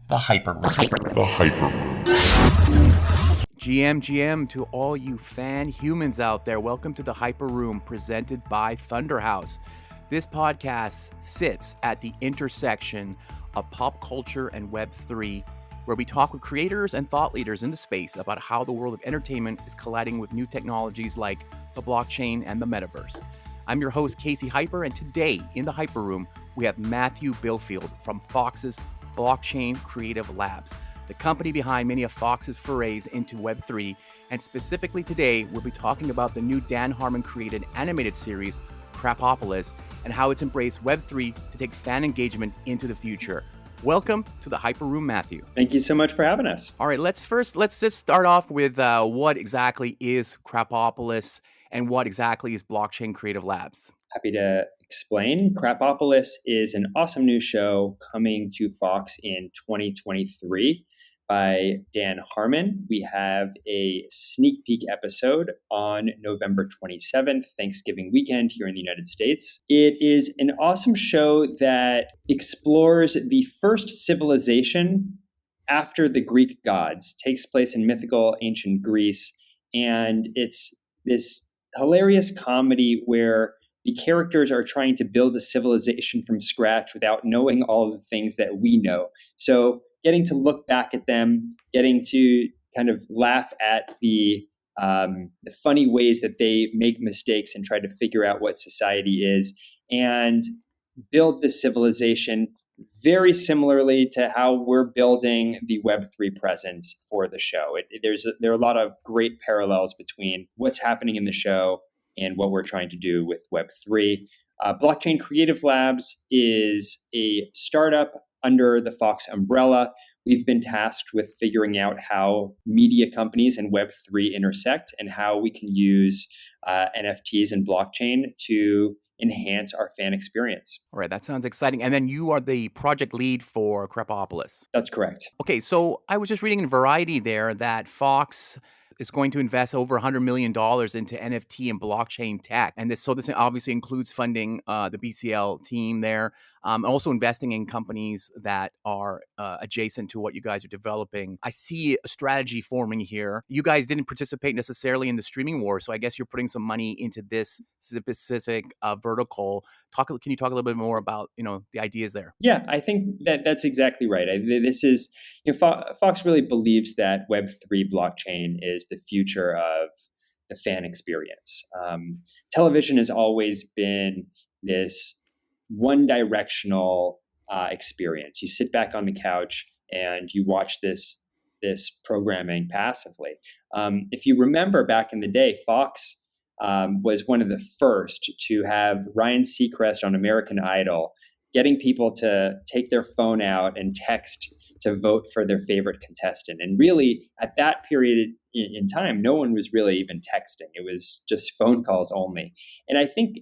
The Hyper Room. The Hyper Room. GM to all you fan humans out there. Welcome to the Hyper Room presented by Thunderhouse. This podcast sits at the intersection of pop culture and Web3, where we talk with creators and thought leaders in the space about how the world of entertainment is colliding with new technologies like the blockchain and the metaverse. I'm your host, Casey Hyper, and today in the Hyper Room, we have Matthew Bilfield from Fox's Blockchain Creative Labs, the company behind many of Fox's forays into Web3. And specifically today, we'll be talking about the new Dan Harmon-created animated series, Krapopolis, and how it's embraced Web3 to take fan engagement into the future. Welcome to the Hyper Room, Matthew. Thank you so much for having us. All right, let's just start off with what exactly is Krapopolis and what exactly is Blockchain Creative Labs. Happy to explain. Krapopolis is an awesome new show coming to Fox in 2023 by Dan Harmon. We have a sneak peek episode on November 27th, Thanksgiving weekend here in the United States. It is an awesome show that explores the first civilization after the Greek gods. It takes place in mythical ancient Greece, and it's this hilarious comedy where the characters are trying to build a civilization from scratch without knowing all of the things that we know. So getting to look back at them, getting to kind of laugh at the funny ways that they make mistakes and try to figure out what society is and build this civilization very similarly to how we're building the Web3 presence for the show. There are a lot of great parallels between what's happening in the show and what we're trying to do with Web3. Blockchain Creative Labs is a startup under the Fox umbrella. We've been tasked with figuring out how media companies and Web3 intersect and how we can use NFTs and blockchain to enhance our fan experience. All right, that sounds exciting. And then you are the project lead for Krapopolis. That's correct. Okay, so I was just reading in Variety there that Fox is going to invest over $100 million into NFT and blockchain tech. And this obviously includes funding the BCL team there, also investing in companies that are adjacent to what you guys are developing. I see a strategy forming here. You guys didn't participate necessarily in the streaming war, so I guess you're putting some money into this specific vertical. Can you talk a little bit more about the ideas there? Yeah, I think that's exactly right. This is Fox really believes that Web3 blockchain is the future of the fan experience. Television has always been this one-directional experience. You sit back on the couch and you watch this programming passively. If you remember back in the day, Fox was one of the first to have Ryan Seacrest on American Idol getting people to take their phone out and text to vote for their favorite contestant. And really, at that period in time, no one was really even texting. It was just phone calls only. And I think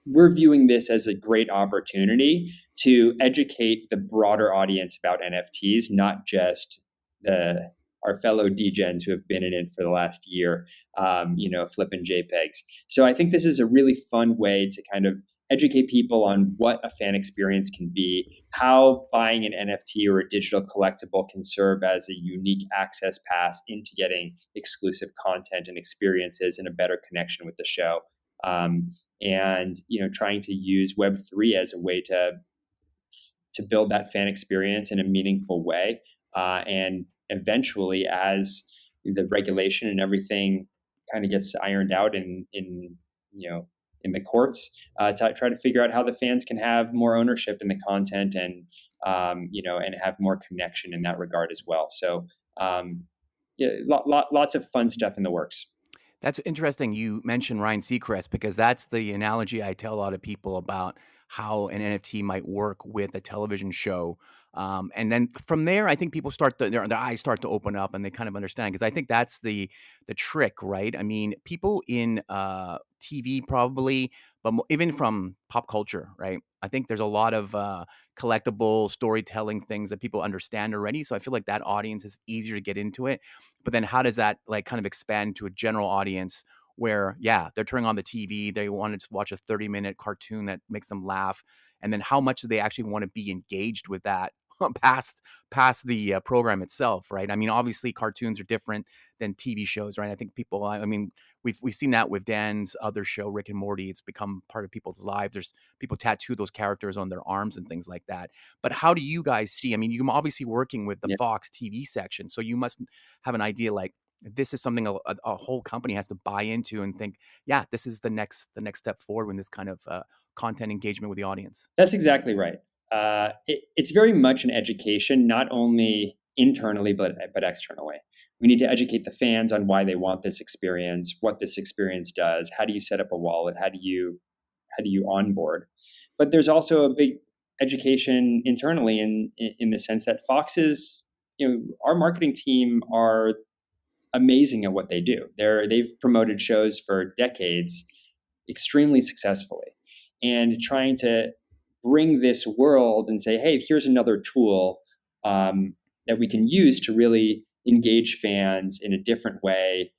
we're viewing this as a great opportunity to educate the broader audience about NFTs, not just our fellow degens who have been in it for the last year, flipping JPEGs. So I think this is a really fun way to kind of educate people on what a fan experience can be, how buying an NFT or a digital collectible can serve as a unique access pass into getting exclusive content and experiences and a better connection with the show. And trying to use Web3 as a way to build that fan experience in a meaningful way. And eventually, as the regulation and everything kind of gets ironed out in the courts, try to figure out how the fans can have more ownership in the content and have more connection in that regard as well. So lots of fun stuff in the works. That's interesting. You mentioned Ryan Seacrest because that's the analogy I tell a lot of people about how an NFT might work with a television show. And then from there, I think people their eyes start to open up and they kind of understand, because I think that's the trick, right? I mean, people in TV probably, but even from pop culture, right? I think there's a lot of collectible storytelling things that people understand already. So I feel like that audience is easier to get into it. But then how does that kind of expand to a general audience where, they're turning on the TV, they want to watch a 30-minute cartoon that makes them laugh. And then how much do they actually want to be engaged with that past past the program itself, right? I mean, obviously, cartoons are different than TV shows, right? I think people, I mean, we've seen that with Dan's other show, Rick and Morty. It's become part of people's lives. There's people tattoo those characters on their arms and things like that. But how do you guys see? I mean, you're obviously working with the Yeah. Fox TV section, so you must have an idea like this is something a whole company has to buy into and think, yeah, this is the next step forward in this kind of content engagement with the audience. That's exactly right. It's very much an education, not only internally but externally. We need to educate the fans on why they want this experience, what this experience does. How do you set up a wallet? How do you onboard? But there's also a big education internally in the sense that Fox's, our marketing team are amazing at what they do. They've promoted shows for decades extremely successfully, and trying to bring this world and say, hey, here's another tool that we can use to really engage fans in a different way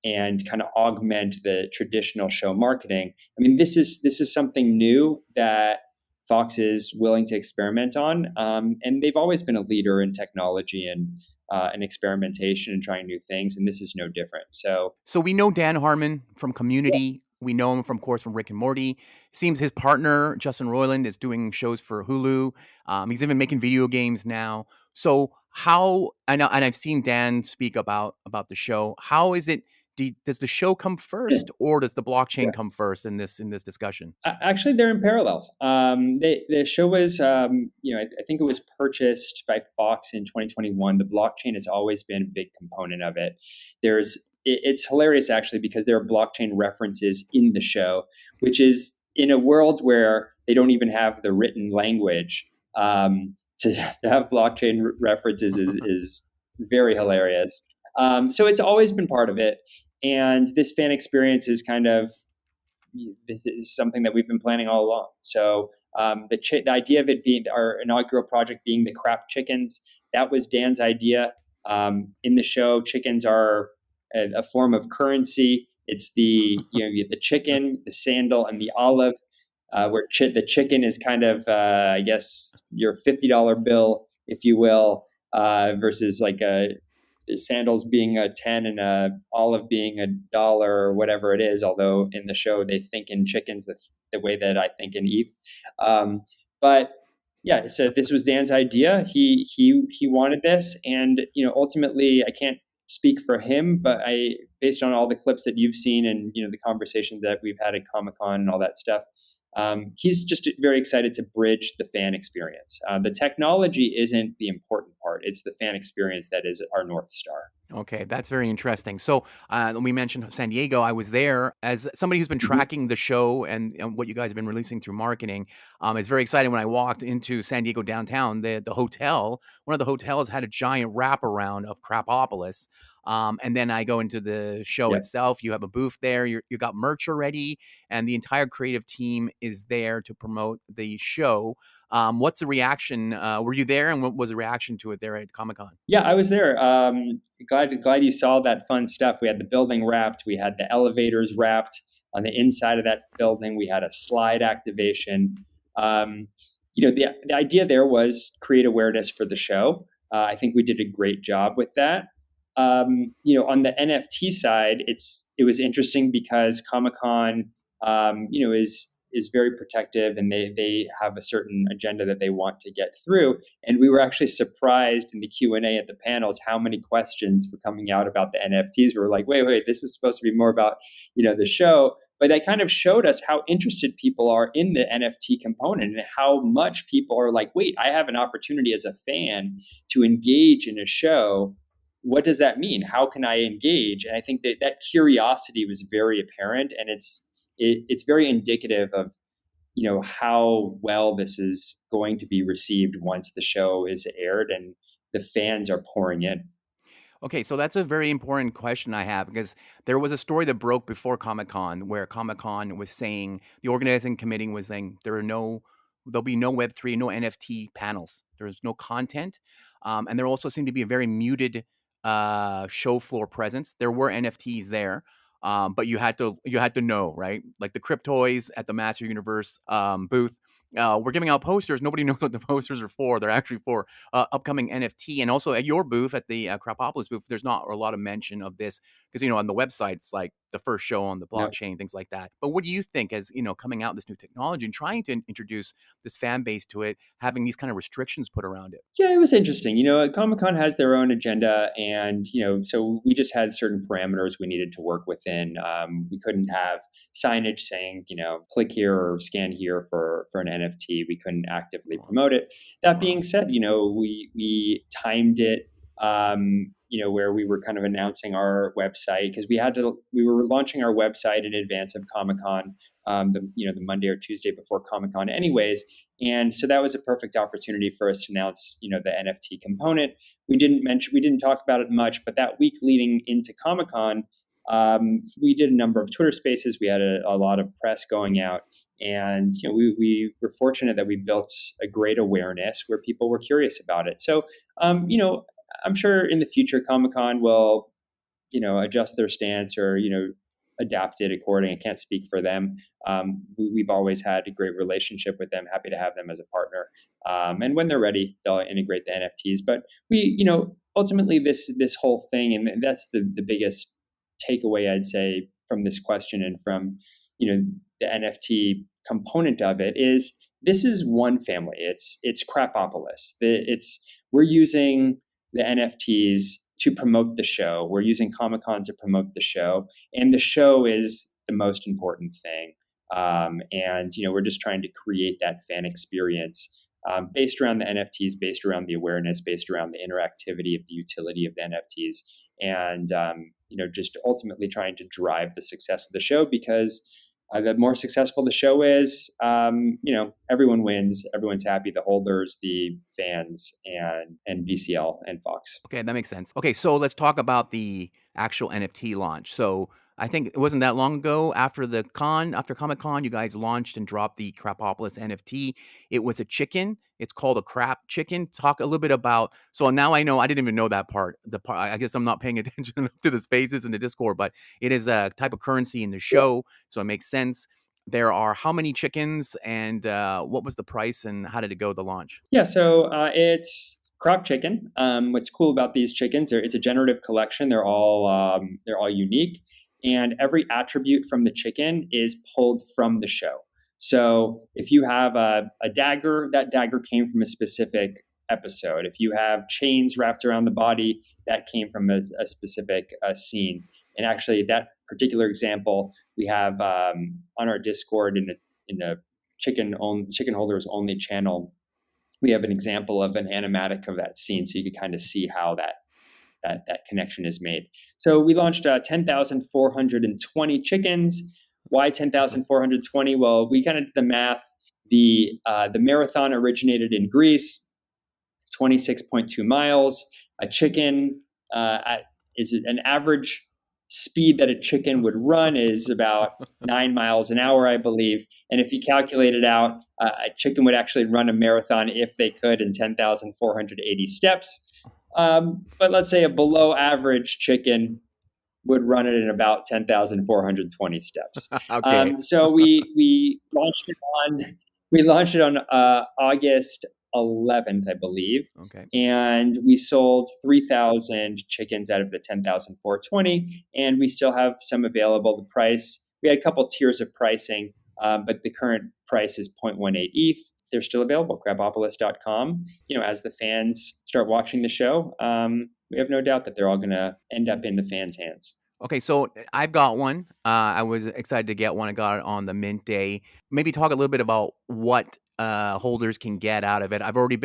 and kind of augment the traditional show marketing. I mean, this is something new that Fox is willing to experiment on, and they've always been a leader in technology and experimentation and trying new things, and this is no different. So we know Dan Harmon from Yeah, Community. We know him from, of course, from Rick and Morty. Seems his partner Justin Roiland is doing shows for Hulu. He's even making video games now. So how I know, and I've seen Dan speak about the show. How is it? Does the show come yeah. first, or does the blockchain Yeah. come first in this discussion? Actually, they're in parallel. The show was, I think it was purchased by Fox in 2021. The blockchain has always been a big component of it. It's hilarious actually because there are blockchain references in the show, which is in a world where they don't even have the written language. To have blockchain references is very hilarious. So it's always been part of it, and this fan experience is kind of this is something that we've been planning all along. So the idea of it being our inaugural project being the crap chickens, that was Dan's idea. In the show, chickens are a form of currency. It's you get the chicken, the sandal, and the olive. Where the chicken is kind of, I guess, your $50 bill, if you will, versus like sandals being a 10 and a olive being $1 or whatever it is, although in the show they think in chickens the way that I think in Eve. But yeah, so this was Dan's idea. He wanted this, and ultimately I can't speak for him, but based on all the clips that you've seen and the conversations that we've had at Comic-Con and all that stuff, he's just very excited to bridge the fan experience. The technology isn't the important part. It's the fan experience that is our North Star. Okay, that's very interesting. So we mentioned San Diego. I was there as somebody who's been Mhm. tracking the show and what you guys have been releasing through marketing. It's very exciting when I walked into San Diego downtown. The hotel, one of the hotels, had a giant wraparound of Krapopolis. And then I go into the show Yeah. itself. You have a booth there. You got merch already, and the entire creative team is there to promote the show. What's the reaction? Were you there, and what was the reaction to it there at Comic Con? Yeah, I was there. Glad you saw that fun stuff. We had the building wrapped. We had the elevators wrapped on the inside of that building. We had a slide activation. Um, the idea there was create awareness for the show. I think we did a great job with that. On the NFT side, it was interesting because Comic Con, is very protective, and they have a certain agenda that they want to get through. And we were actually surprised in the Q&A at the panels how many questions were coming out about the NFTs. We were like, wait, this was supposed to be more about the show. But that kind of showed us how interested people are in the NFT component and how much people are like, wait, I have an opportunity as a fan to engage in a show. What does that mean? How can I engage? And I think that curiosity was very apparent, and it's very indicative of how well this is going to be received once the show is aired and the fans are pouring in. Okay, so that's a very important question I have because there was a story that broke before Comic Con where Comic Con was saying the organizing committee was saying there'll be no Web3, no NFT panels. There's no content, and there also seemed to be a very muted show floor presence. There were NFTs there, but you had to know, right? Like the Cryptoys at the Master Universe booth we're giving out posters. Nobody knows what the posters are for. They're actually for upcoming NFT. And also at your booth, at the Krapopolis booth, there's not a lot of mention of this because, on the website, it's like the first show on the No. blockchain, things like that. But what do you think as, coming out this new technology and trying to introduce this fan base to it, having these kind of restrictions put around it? Yeah, it was interesting. Comic-Con has their own agenda, and so we just had certain parameters we needed to work within. We couldn't have signage saying, click here or scan here for an NFT. We couldn't actively promote it. That being said, we timed it. Where we were kind of announcing our website because we were launching our website in advance of Comic-Con, the Monday or Tuesday before Comic-Con, anyways. And so that was a perfect opportunity for us to announce, the NFT component. We didn't talk about it much, but that week leading into Comic-Con, we did a number of Twitter Spaces. We had a lot of press going out, and we were fortunate that we built a great awareness where people were curious about it. So, I'm sure in the future Comic-Con will, adjust their stance or adapt it according. I can't speak for them. We've always had a great relationship with them. Happy to have them as a partner. And when they're ready, they'll integrate the NFTs. But we, ultimately this whole thing, and that's the biggest takeaway I'd say from this question and from the NFT component of it is this is one family. It's Krapopolis. We're using the NFTs to promote the show. We're using Comic-Con to promote the show, and the show is the most important thing. And we're just trying to create that fan experience based around the NFTs, based around the awareness, based around the interactivity of the utility of the NFTs, and just ultimately trying to drive the success of the show because the more successful the show is, everyone wins, everyone's happy, the holders, the fans, and BCL and Fox. Okay, that makes sense. Okay, so let's talk about the actual NFT launch. So I think it wasn't that long ago after Comic Con, you guys launched and dropped the Krapopolis NFT. It was a chicken. It's called a crap chicken. Talk a little bit about. So now I know I didn't even know that part. I guess I'm not paying attention to the spaces in the Discord, but it is a type of currency in the show, so it makes sense. There are how many chickens, and what was the price, and how did it go? The launch? Yeah, so it's crop chicken. What's cool about these chickens? It's a generative collection. They're all unique, and every attribute from the chicken is pulled from the show. So if you have a dagger, that dagger came from a specific episode. If you have chains wrapped around the body, that came from a specific scene. And actually, that particular example we have on our Discord in the chicken holders only channel. We have an example of an animatic of that scene, so you can kind of see how that connection is made. So we launched 10,420 chickens. Why 10,420? Well, we kind of did the math. The marathon originated in Greece, 26.2 miles. A chicken is an average speed that a chicken would run is about 9 miles an hour, I believe. And if you calculate it out, a chicken would actually run a marathon if they could in 10,480 steps. But let's say a below average chicken would run it in about 10,420 steps. Okay. So we launched it on August 11th, I believe. Okay. And we sold 3,000 chickens out of the 10,420, and we still have some available. The price, we had a couple tiers of pricing, but the current price is 0.18 ETH. They're still available, krapopolis.com. As the fans start watching the show, we have no doubt that they're all going to end up in the fans' hands. Okay, so I've got one. I was excited to get one. I got it on the mint day. Maybe talk a little bit about what holders can get out of it. I've already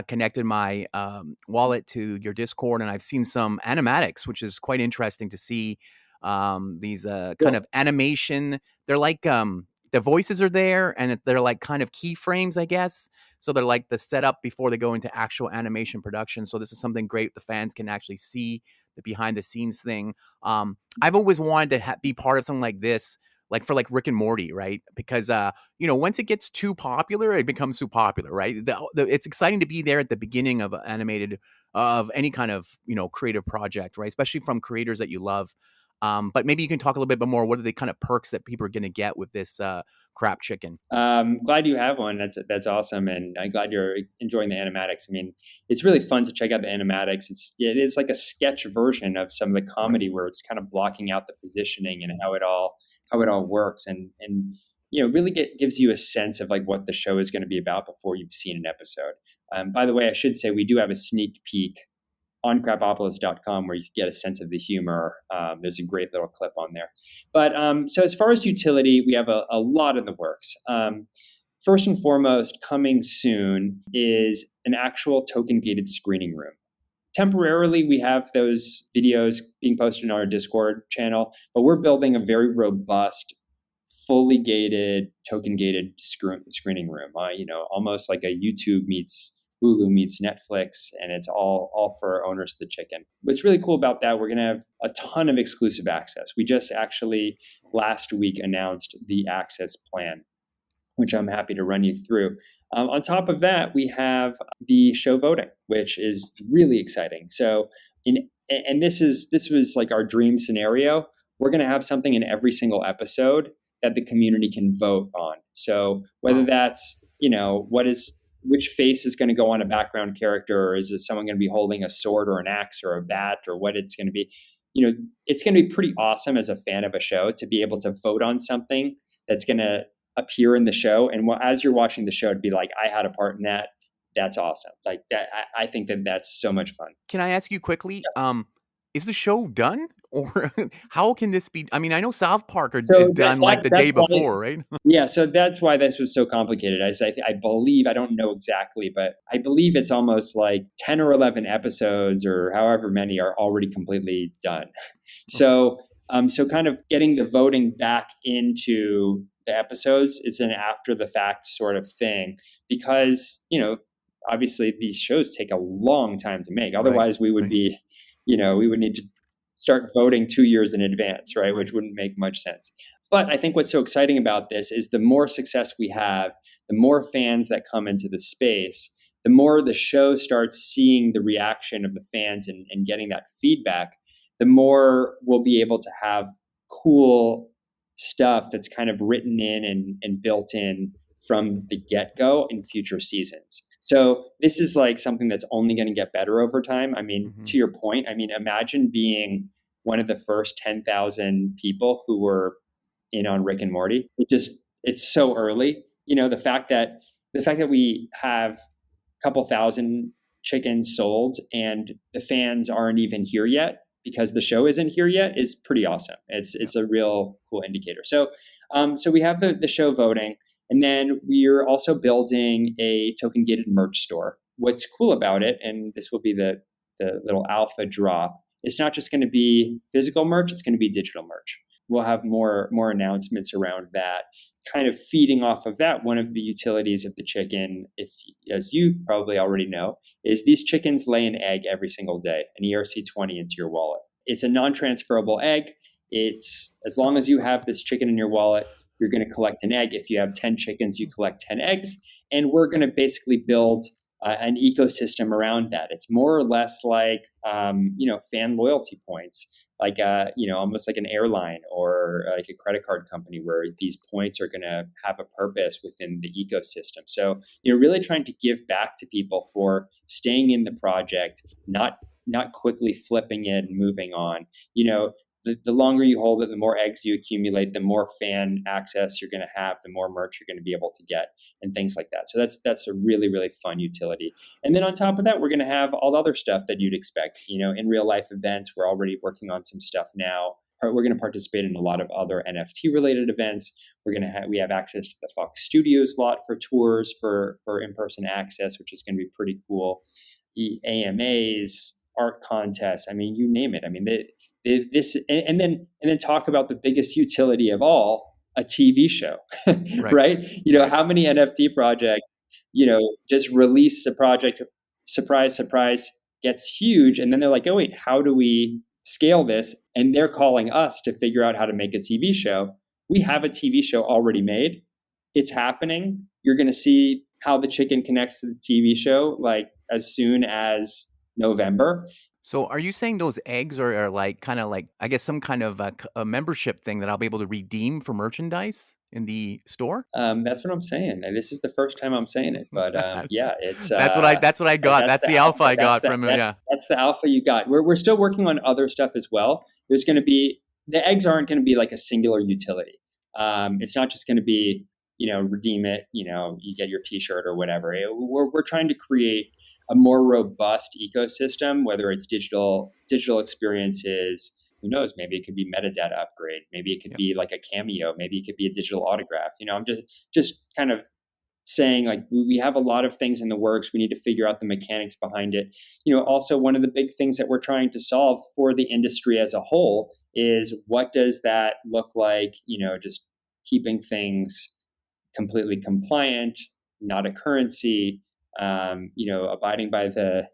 connected my wallet to your Discord, and I've seen some animatics, which is quite interesting to see. These kind of animation. They're like the voices are there, and they're like kind of keyframes, I guess. So they're like the setup before they go into actual animation production. So this is something great the fans can actually see the behind the scenes thing. I've always wanted to be part of something like this, like for like Rick and Morty, right? Because once it gets too popular, it becomes too popular, right? It's exciting to be there at the beginning of animated of any kind of creative project, right? Especially from creators that you love. But maybe you can talk a little bit more. What are the kind of perks that people are going to get with this crap chicken? Glad you have one. That's awesome, and I'm glad you're enjoying the animatics. I mean, it's really fun to check out the animatics. It is like a sketch version of some of the comedy where it's kind of blocking out the positioning and how it all works, and really gives you a sense of like what the show is going to be about before you've seen an episode. By the way, I should say we do have a sneak peek on Krapopolis.com where you can get a sense of the humor. There's a great little clip on there. But so as far as utility, we have a lot in the works. First and foremost, coming soon is an actual token-gated screening room. Temporarily, we have those videos being posted on our Discord channel, but we're building a very robust, fully gated, token-gated screening room. Almost like a YouTube meets Hulu meets Netflix, and it's all for owners of the chicken. What's really cool about that, we're going to have a ton of exclusive access. We just actually last week announced the access plan, which I'm happy to run you through. On top of that, we have the show voting, which is really exciting. So, this was like our dream scenario. We're going to have something in every single episode that the community can vote on. So whether that's which face is going to go on a background character, or is it someone going to be holding a sword or an axe or a bat, or what it's going to be? It's going to be pretty awesome as a fan of a show to be able to vote on something that's going to appear in the show. And as you're watching the show, to be like, I had a part in that. That's awesome. Like that, I think that's so much fun. Can I ask you quickly? Is the show done, or how can this be? I mean, I know South Park is done like the day before, right? Yeah, so that's why this was so complicated. I believe, I don't know exactly, but I believe it's almost like 10 or 11 episodes or however many are already completely done. So kind of getting the voting back into the episodes, it's an after the fact sort of thing, because, obviously these shows take a long time to make. Otherwise we would be, we would need to start voting 2 years in advance, right? Which wouldn't make much sense. But I think what's so exciting about this is the more success we have, the more fans that come into the space, the more the show starts seeing the reaction of the fans and getting that feedback, the more we'll be able to have cool stuff that's kind of written in and built in from the get-go in future seasons. So this is like something that's only going to get better over time. I mean, to your point, imagine being one of the first 10,000 people who were in on Rick and Morty. It's so early. The fact that we have a couple thousand chickens sold and the fans aren't even here yet because the show isn't here yet is pretty awesome. It's a real cool indicator. So we have the show voting. And then we're also building a token-gated merch store. What's cool about it, and this will be the little alpha drop, it's not just going to be physical merch, it's going to be digital merch. We'll have more announcements around that. Kind of feeding off of that, one of the utilities of the chicken, as you probably already know, is these chickens lay an egg every single day, an ERC20 into your wallet. It's a non-transferable egg. It's as long as you have this chicken in your wallet, you're going to collect an egg. If you have 10 chickens, you collect 10 eggs. And we're going to basically build an ecosystem around that. It's more or less like, fan loyalty points, like, almost like an airline or like a credit card company where these points are going to have a purpose within the ecosystem. So, really trying to give back to people for staying in the project, not quickly flipping it and moving on. The longer you hold it, the more eggs you accumulate, the more fan access you're going to have, the more merch you're going to be able to get and things like that. So that's a really, really fun utility. And then on top of that, we're going to have all the other stuff that you'd expect. In real life events, we're already working on some stuff now. We're going to participate in a lot of other NFT related events. We have access to the Fox Studios lot for tours, for in-person access, which is going to be pretty cool. The AMAs, art contests, you name it. And then talk about the biggest utility of all, a TV show, right? How many NFT projects, just release a project, surprise, gets huge. And then they're like, oh, wait, how do we scale this? And they're calling us to figure out how to make a TV show. We have a TV show already made. It's happening. You're going to see how the chicken connects to the TV show, like as soon as November. So are you saying those eggs are like kind of like, I guess, some kind of a membership thing that I'll be able to redeem for merchandise in the store? That's what I'm saying, and this is the first time I'm saying it, but yeah, it's That's what I got. that's That's the the alpha alpha. I got from yeah. That's the alpha you got. We're still working on other stuff as well. There's going to be the eggs aren't going to be like a singular utility. It's not just going to be redeem it. You get your T-shirt or whatever. We're trying to create a more robust ecosystem, whether it's digital experiences. Who knows? Maybe it could be metadata upgrade. Maybe it could Yep. be like a cameo. Maybe it could be a digital autograph. I'm just kind of saying like we have a lot of things in the works. We need to figure out the mechanics behind it. Also one of the big things that we're trying to solve for the industry as a whole is what does that look like? Just keeping things completely compliant, not a currency, abiding by the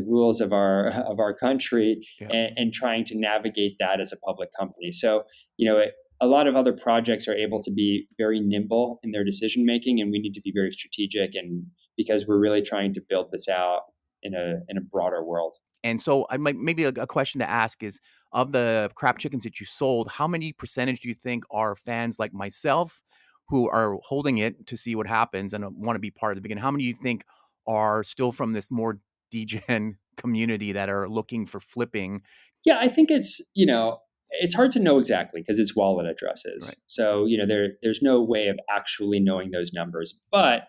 rules of our country, Yep. and trying to navigate that as a public company. So, a lot of other projects are able to be very nimble in their decision making, and we need to be very strategic. And because we're really trying to build this out in a broader world. And so I might maybe a question to ask is of the crap chickens that you sold, how many percentage do you think are fans like myself who are holding it to see what happens and want to be part of the beginning? How many do you think are still from this more degen community that are looking for flipping? Yeah, I think it's hard to know exactly because it's wallet addresses. Right. So there's no way of actually knowing those numbers. But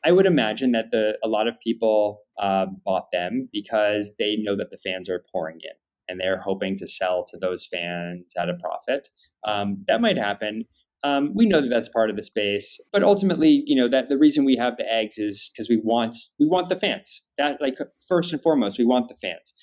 I would imagine that a lot of people bought them because they know that the fans are pouring in, and they're hoping to sell to those fans at a profit. That might happen. We know that that's part of the space, but ultimately, that the reason we have the eggs is because we want the fans. That, like, first and foremost, we want the fans.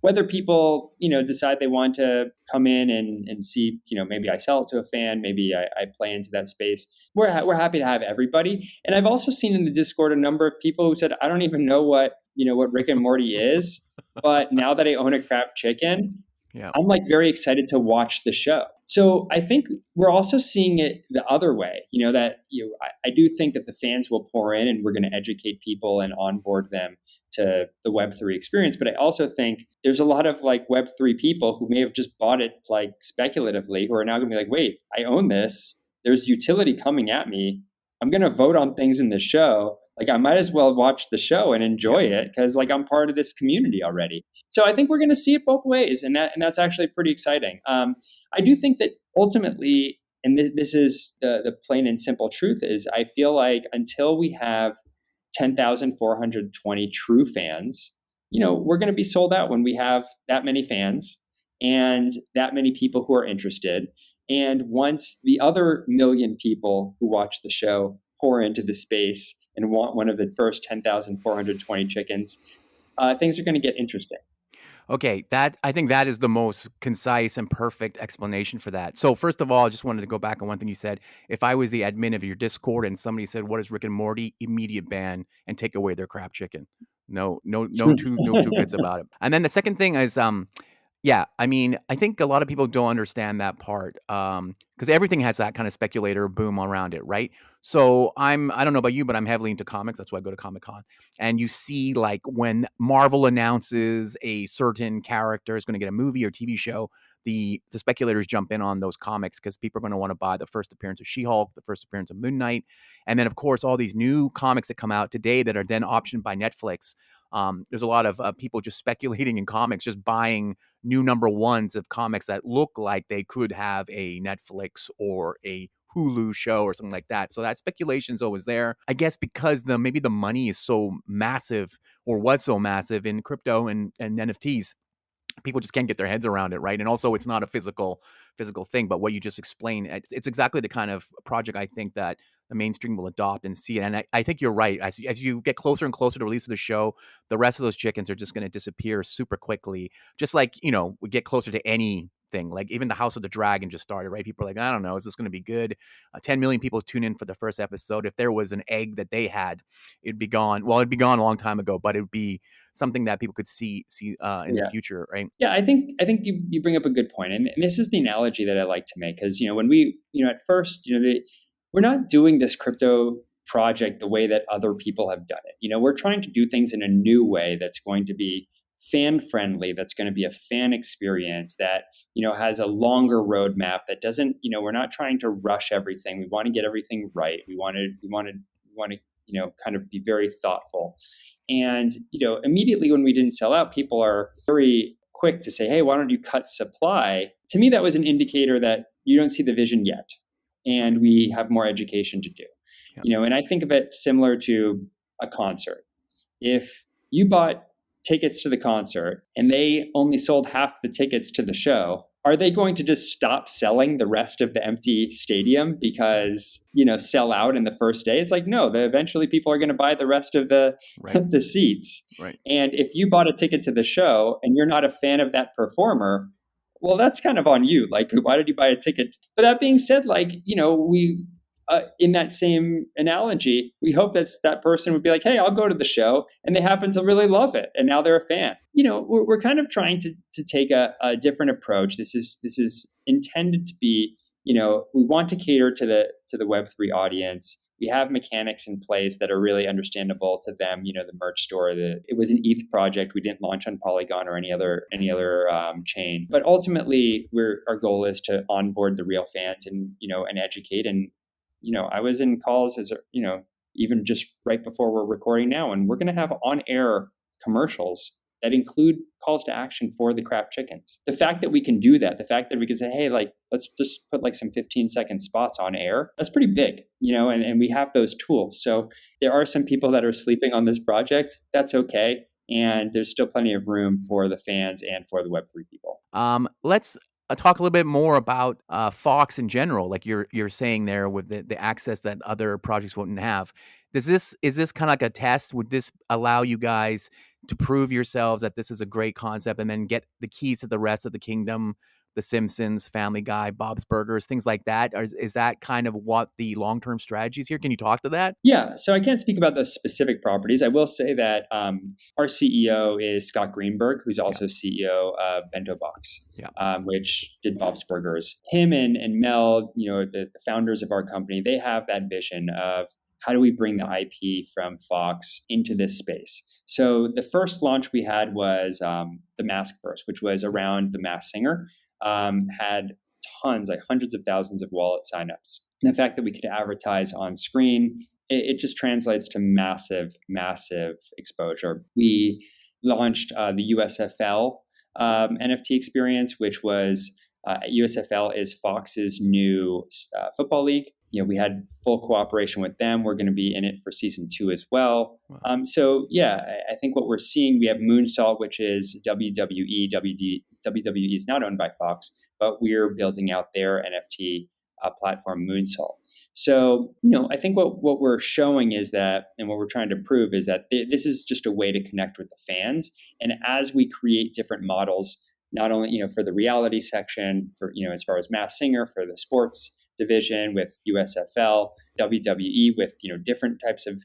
Whether people decide they want to come in and see, maybe I sell it to a fan, maybe I play into that space. We're happy to have everybody. And I've also seen in the Discord a number of people who said, I don't even know what Rick and Morty is, but now that I own a crap chicken, Yeah. I'm like very excited to watch the show. So I think we're also seeing it the other way, that I do think that the fans will pour in and we're going to educate people and onboard them to the Web3 experience. But I also think there's a lot of like Web3 people who may have just bought it like speculatively, who are now going to be like, wait, I own this. There's utility coming at me. I'm going to vote on things in the show. Like, I might as well watch the show and enjoy it because like I'm part of this community already. So I think we're going to see it both ways, and that's actually pretty exciting. I do think that ultimately, and this is the plain and simple truth, is I feel like until we have 10,420 true fans, we're going to be sold out when we have that many fans and that many people who are interested. And once the other million people who watch the show pour into the space and want one of the first 10,420 chickens, things are going to get interesting. Okay, that I think that is the most concise and perfect explanation for that. So first of all, I just wanted to go back on one thing you said. If I was the admin of your Discord and somebody said, "What is Rick and Morty?" immediate ban and take away their crap chicken. No two bits about it. And then the second thing is, yeah, I mean, I think a lot of people don't understand that part, because everything has that kind of speculator boom around it, right? So I don't know about you, but I'm heavily into comics. That's why I go to Comic-Con. And you see, like, when Marvel announces a certain character is going to get a movie or TV show, the speculators jump in on those comics because people are going to want to buy the first appearance of She-Hulk, the first appearance of Moon Knight, and then of course all these new comics that come out today that are then optioned by Netflix. There's a lot of people just speculating in comics, just buying new number ones of comics that look like they could have a Netflix or a Hulu show or something like that. So that speculation's always there. I guess because maybe the money is so massive or was so massive in crypto and NFTs, people just can't get their heads around it, right? And also it's not a physical thing, but what you just explained, it's exactly the kind of project I think that the mainstream will adopt and see it. And I think you're right. As you get closer and closer to release of the show, the rest of those chickens are just going to disappear super quickly. Just like, we get closer to anything. Like even the House of the Dragon just started, right? People are like, I don't know, is this going to be good? 10 million people tune in for the first episode. If there was an egg that they had, it'd be gone. Well, it'd be gone a long time ago, but it would be something that people could see in the future, right? Yeah, I think you bring up a good point, and this is the analogy that I like to make because when we at first we're not doing this crypto project the way that other people have done it. We're trying to do things in a new way that's going to be fan friendly, that's going to be a fan experience that, has a longer roadmap that doesn't, we're not trying to rush everything. We want to get everything right. We want to, kind of be very thoughtful. And, immediately when we didn't sell out, people are very quick to say, hey, why don't you cut supply? To me, that was an indicator that you don't see the vision yet. And we have more education to do. Yeah. And I think of it similar to a concert. If you bought tickets to the concert and they only sold half the tickets to the show, are they going to just stop selling the rest of the empty stadium because, sell out in the first day? It's like, no, eventually people are going to buy the rest of the Right. the seats. Right. And if you bought a ticket to the show and you're not a fan of that performer, well, that's kind of on you. Like, why did you buy a ticket? But that being said, like, we in that same analogy, we hope that person would be like, hey, I'll go to the show. And they happen to really love it. And now they're a fan. We're kind of trying to take a different approach. This is intended to be, we want to cater to the Web3 audience. We have mechanics in place that are really understandable to them. The merch store, it was an ETH project. We didn't launch on Polygon or any other chain. But ultimately, our goal is to onboard the real fans and educate. And I was in calls even just right before we're recording now, and we're going to have on-air commercials that include calls to action for the Crap Chickens. The fact that we can do that, the fact that we can say, hey, like, let's just put like some 15-second spots on air, that's pretty big, and we have those tools. So there are some people that are sleeping on this project. That's okay. And there's still plenty of room for the fans and for the Web3 people. Let's talk a little bit more about Fox in general. Like you're saying there with the access that other projects wouldn't have. Is this kind of like a test? Would this allow you guys to prove yourselves that this is a great concept and then get the keys to the rest of the kingdom? The Simpsons, Family Guy, Bob's Burgers, things like that? Or is that kind of what the long-term strategy is here? Can you talk to that? Yeah, so I can't speak about the specific properties. I will say that our CEO is Scott Greenberg, who's also CEO of Bento Box, which did Bob's Burgers. Him and Mel, the founders of our company, they have that vision of how do we bring the IP from Fox into this space. So the first launch we had was the Maskverse, which was around the Masked Singer. Had tons, like hundreds of thousands of wallet signups. And the fact that we could advertise on screen, it just translates to massive, massive exposure. We launched the USFL NFT experience, which was USFL is Fox's new football league. We had full cooperation with them. We're going to be in it for season 2 as well. Wow. So yeah, I think what we're seeing, we have Moonsault, which is WWE. WWE is not owned by Fox, but we're building out their NFT platform, Moonsault. So, I think what we're showing is that, and what we're trying to prove is that this is just a way to connect with the fans. And as we create different models, not only, for the reality section, for, as far as Masked Singer, for the sports division with USFL, WWE with, different types of,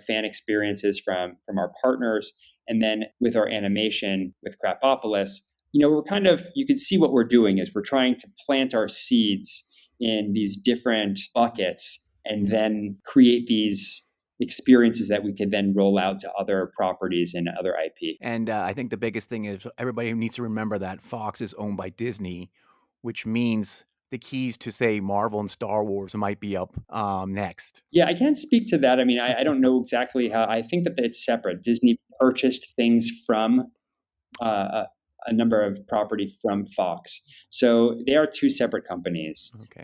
fan experiences from our partners. And then with our animation with Krapopolis, we're kind of, you can see what we're doing is we're trying to plant our seeds in these different buckets and then create these experiences that we could then roll out to other properties and other IP. And I think the biggest thing is everybody needs to remember that Fox is owned by Disney, which means the keys to, say, Marvel and Star Wars might be up next. Yeah, I can't speak to that. I mean, I don't know exactly how. I think that it's separate. Disney purchased things from a number of property from Fox. So they are two separate companies. Okay.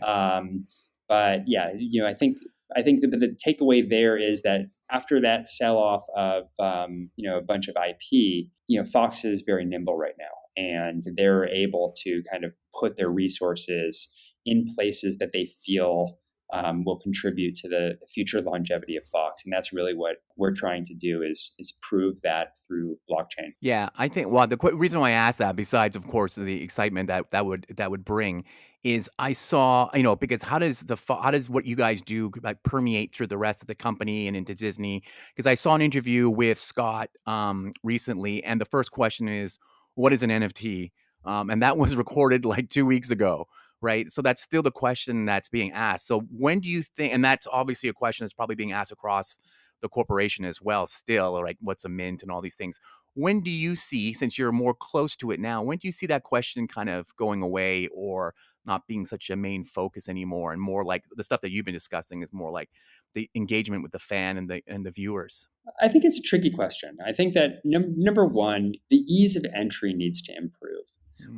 But yeah, I think the takeaway there is that after that sell-off of a bunch of IP, Fox is very nimble right now, and they're able to kind of put their resources in places that they feel will contribute to the future longevity of Fox. And that's really what we're trying to do is prove that through blockchain. Yeah, I think, well, the reason why I asked that, besides, of course, the excitement that would bring, is I saw, because how does what you guys do like permeate through the rest of the company and into Disney? Because I saw an interview with Scott recently, and the first question is, what is an NFT? And that was recorded like 2 weeks ago. Right. So that's still the question that's being asked. So when do you think, and that's obviously a question that's probably being asked across the corporation as well still, or like what's a mint and all these things. When do you see, since you're more close to it now, when do you see that question kind of going away or not being such a main focus anymore, and more like the stuff that you've been discussing is more like the engagement with the fan and the viewers? I think it's a tricky question. I think that number one, the ease of entry needs to improve,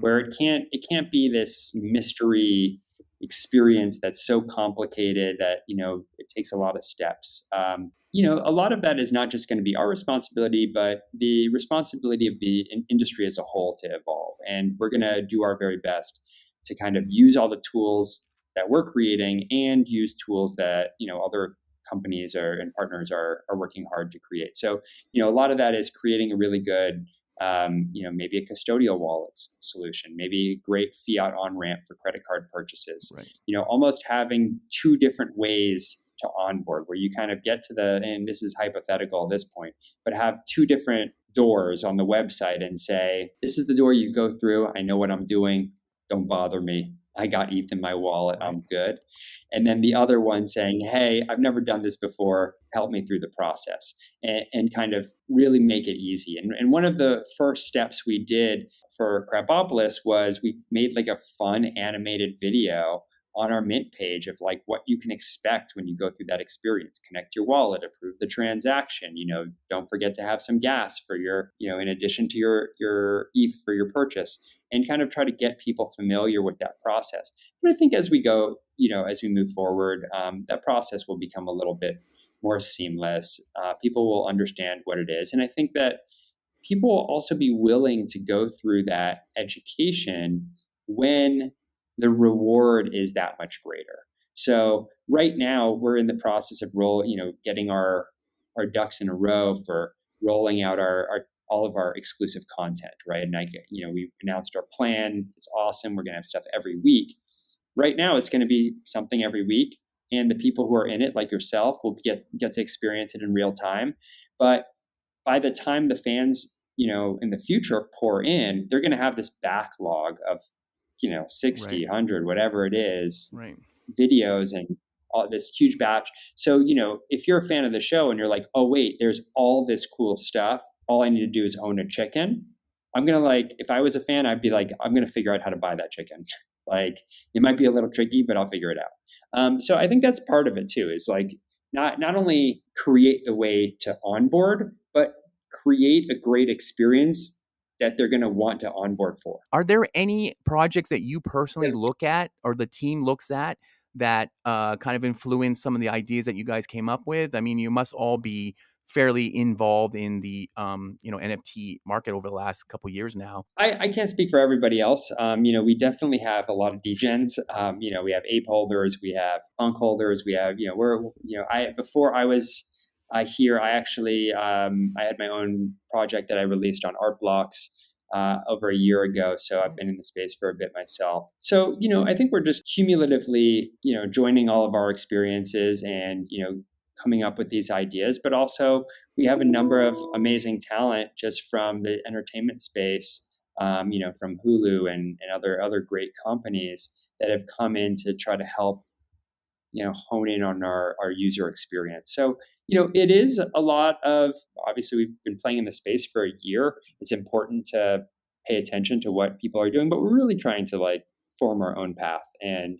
where Mm, it can't be this mystery experience that's so complicated that it takes a lot of steps. A lot of that is not just going to be our responsibility, but the responsibility of the industry as a whole to evolve. And we're going to do our very best to kind of use all the tools that we're creating and use tools that other companies and partners are working hard to create. So a lot of that is creating a really good maybe a custodial wallets solution, maybe a great fiat on ramp for credit card purchases. right. Almost having two different ways to onboard, where you kind of get to and this is hypothetical at this point, but have two different doors on the website and say, this is the door you go through. I know what I'm doing. Don't bother me. I got ETH in my wallet. Right. I'm good. And then the other one saying, hey, I've never done this before. Help me through the process, and kind of really make it easy. And one of the first steps we did for Krapopolis was we made like a fun animated video on our mint page of like what you can expect when you go through that experience. Connect your wallet, approve the transaction, don't forget to have some gas for your, in addition to your ETH for your purchase, and kind of try to get people familiar with that process. But I think as we go, as we move forward, that process will become a little bit more seamless. People will understand what it is. And I think that people will also be willing to go through that education when the reward is that much greater. So right now we're in the process of getting our ducks in a row for rolling out our all of our exclusive content, right? And we announced our plan. It's awesome. We're going to have stuff every week. Right now, it's going to be something every week, and the people who are in it, like yourself, will get to experience it in real time. But by the time the fans, in the future pour in, they're going to have this backlog of 60, Right. 100, whatever it is, Right. videos and all this huge batch. So, if you're a fan of the show and you're like, oh, wait, there's all this cool stuff. All I need to do is own a chicken. I'm going to if I was a fan, I'd be like, I'm going to figure out how to buy that chicken. Like, it might be a little tricky, but I'll figure it out. So I think that's part of it too, is like not only create the way to onboard, but create a great experience that they're going to want to onboard for. Are there any projects that you personally Yeah. look at or the team looks at that kind of influence some of the ideas that you guys came up with? I mean, you must all be fairly involved in the NFT market over the last couple of years now. I can't speak for everybody else. We definitely have a lot of degens. We have ape holders, we have punk holders, we have, before I was here, I actually, I had my own project that I released on Art Blocks over a year ago. So I've been in the space for a bit myself. So, I think we're just cumulatively, joining all of our experiences and, coming up with these ideas, but also we have a number of amazing talent just from the entertainment space, from Hulu and other great companies that have come in to try to help, hone in on our user experience. So, it is a lot of, obviously we've been playing in the space for a year. It's important to pay attention to what people are doing, but we're really trying to form our own path and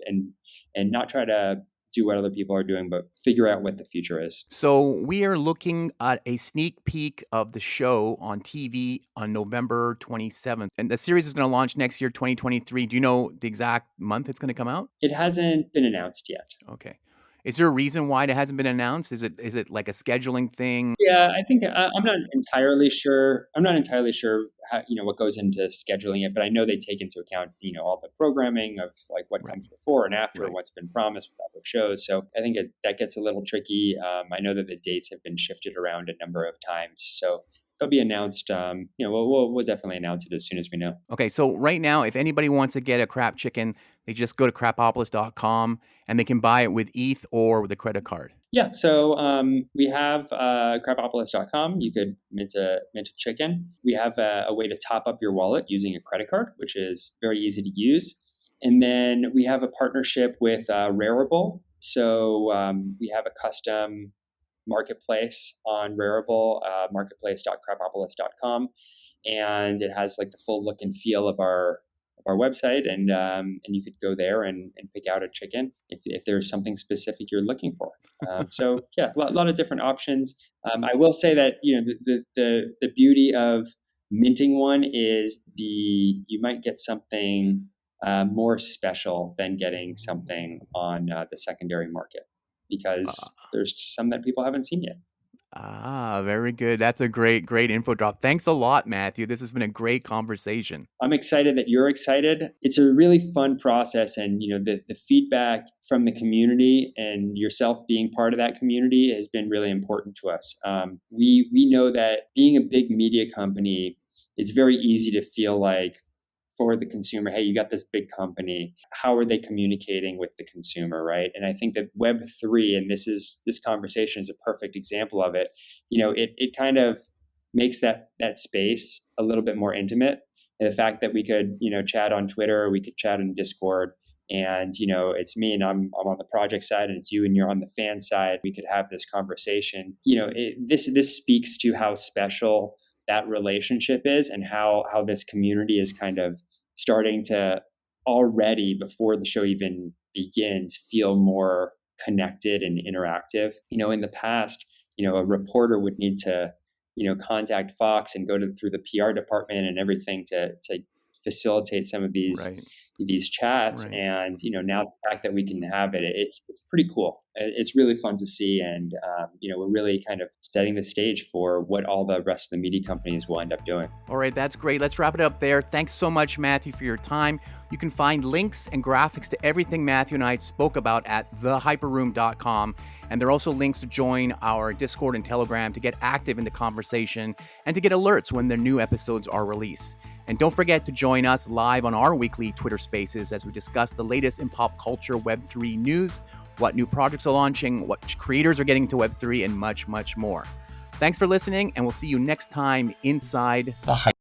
not try to do what other people are doing, but figure out what the future is. So we are looking at a sneak peek of the show on TV on November 27th. And the series is going to launch next year, 2023. Do you know the exact month it's going to come out? It hasn't been announced yet. Okay. Is there a reason why it hasn't been announced? Is it like a scheduling thing? Yeah, I think I'm not entirely sure. I'm not entirely sure how, what goes into scheduling it, but I know they take into account all the programming of what Right. comes before and after, Right. what's been promised with other shows. So I think that gets a little tricky. I know that the dates have been shifted around a number of times, so they'll be announced. We'll definitely announce it as soon as we know. Okay, so right now, if anybody wants to get a crap chicken, they just go to krapopolis.com and they can buy it with ETH or with a credit card. Yeah, so we have Krapopolis.com. You could mint a chicken. We have a way to top up your wallet using a credit card, which is very easy to use. And then we have a partnership with Rarible. So we have a custom marketplace on Rarible, marketplace.krapopolis.com, and it has like the full look and feel of our website, and you could go there and pick out a chicken if there's something specific you're looking for. So yeah, a lot of different options. I will say that the beauty of minting one is you might get something more special than getting something on the secondary market, because there's just some that people haven't seen yet. Very good. That's a great info drop. Thanks a lot, Matthew. This has been a great conversation. I'm excited that you're excited. It's a really fun process, and the feedback from the community and yourself being part of that community has been really important to us. We know that being a big media company, it's very easy to feel like, for the consumer, hey, you got this big company, how are they communicating with the consumer, right? And I think that Web3, and this conversation is a perfect example of it. It kind of makes that space a little bit more intimate. And the fact that we could chat on Twitter, we could chat on Discord, and it's me and I'm on the project side, and it's you and you're on the fan side. We could have this conversation. This speaks to how special that relationship is, and how this community is kind of starting to already, before the show even begins, feel more connected and interactive. In the past, a reporter would need to contact Fox and go through the PR department and everything to facilitate some of these chats. Right. And now the fact that we can have it, it's pretty cool. It's really fun to see, and we're really kind of setting the stage for what all the rest of the media companies will end up doing. All right, that's great. Let's wrap it up there. Thanks so much, Matthew, for your time. You can find links and graphics to everything Matthew and I spoke about at thehyperroom.com. And there are also links to join our Discord and Telegram to get active in the conversation and to get alerts when the new episodes are released. And don't forget to join us live on our weekly Twitter Spaces as we discuss the latest in pop culture Web3 news, what new projects are launching, what creators are getting to Web3, and much, much more. Thanks for listening, and we'll see you next time inside the Hyper